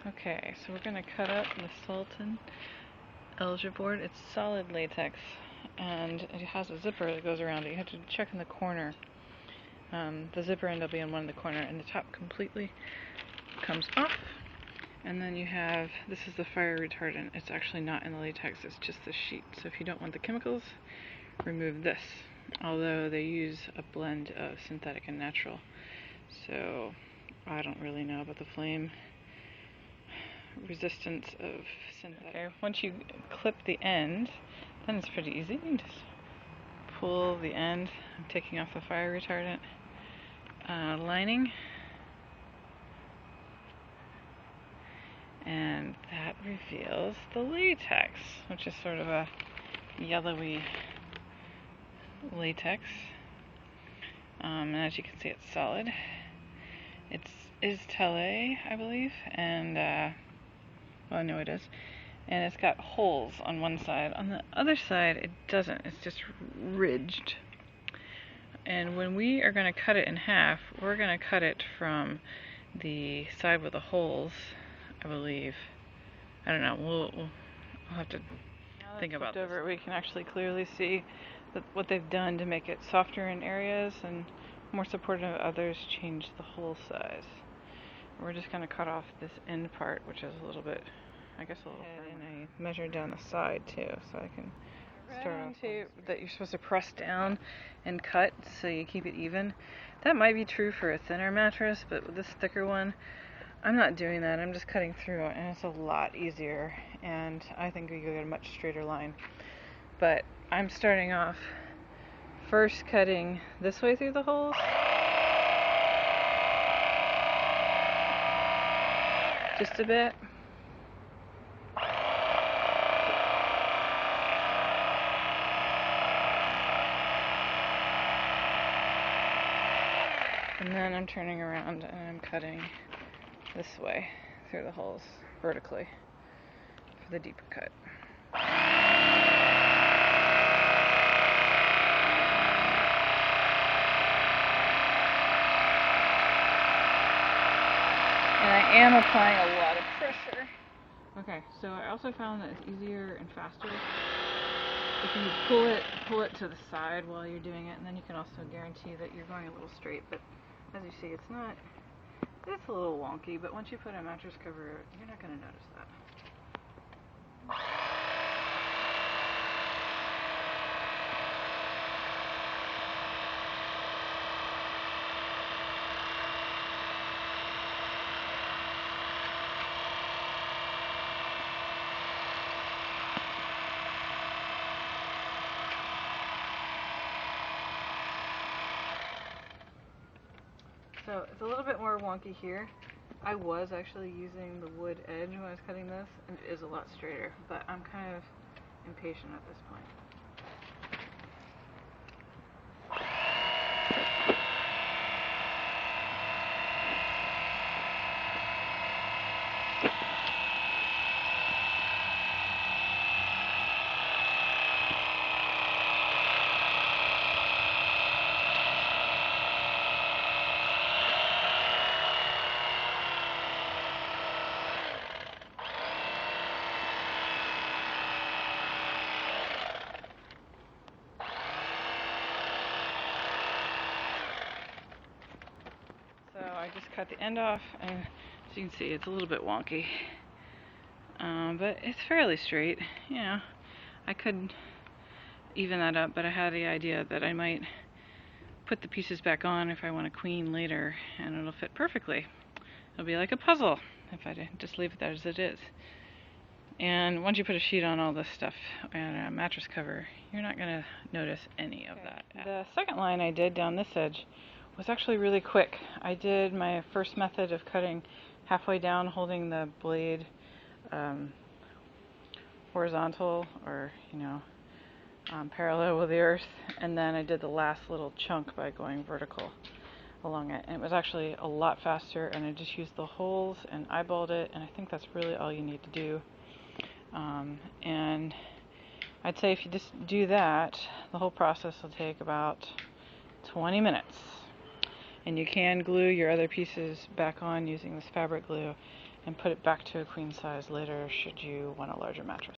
Okay, so we're going to cut up the Sultan Elja board. It's solid latex, and it has a zipper that goes around it. You have to check in the corner. The zipper end will be in one in the corner, and the top completely comes off. And then you have, this is the fire retardant. It's actually not in the latex, it's just the sheet. So if you don't want the chemicals, remove this. Although they use a blend of synthetic and natural. So I don't really know about the flame resistance of synthetic. Okay, once you clip the end, then it's pretty easy. You can just pull the end. I'm taking off the fire retardant lining, and that reveals the latex, which is sort of a yellowy latex. And as you can see, it's solid. It is Tele, I believe, and well, no, it is. And it's got holes on one side. On the other side, it doesn't. It's just ridged. And when we are going to cut it in half, we're going to cut it from the side with the holes, I believe. I don't know. We'll have to think about this. Over, we can actually clearly see what they've done to make it softer in areas and more supportive of others, change the hole size. We're just going to cut off this end part, which is a little bit, I guess, a little firmer. And I measured down the side too, so I can start off that you're supposed to press down and cut so you keep it even. That might be true for a thinner mattress, but with this thicker one, I'm not doing that. I'm just cutting through it, and it's a lot easier, and I think we get a much straighter line. But I'm starting off first cutting this way through the holes. Just a bit. And then I'm turning around and I'm cutting this way through the holes vertically for the deeper cut. And I am applying a lot of pressure. Okay, so I also found that it's easier and faster if you pull it to the side while you're doing it, and then you can also guarantee that you're going a little straight. But as you see, it's a little wonky, but once you put a mattress cover, you're not going to notice that. So it's a little bit more wonky here. I was actually using the wood edge when I was cutting this, and it is a lot straighter, but I'm kind of impatient at this point. So I just cut the end off, and as you can see, it's a little bit wonky, but it's fairly straight. You know, I could even that up, but I had the idea that I might put the pieces back on if I want to queen later, and it'll fit perfectly. It'll be like a puzzle if I just leave it there as it is. And once you put a sheet on all this stuff and a mattress cover, you're not going to notice any of that. The second line I did down this edge was actually really quick. I did my first method of cutting halfway down, holding the blade horizontal or, parallel with the earth, and then I did the last little chunk by going vertical along it, and it was actually a lot faster, and I just used the holes and eyeballed it, and I think that's really all you need to do. And I'd say if you just do that, the whole process will take about 20 minutes. And you can glue your other pieces back on using this fabric glue, and put it back to a queen size later should you want a larger mattress.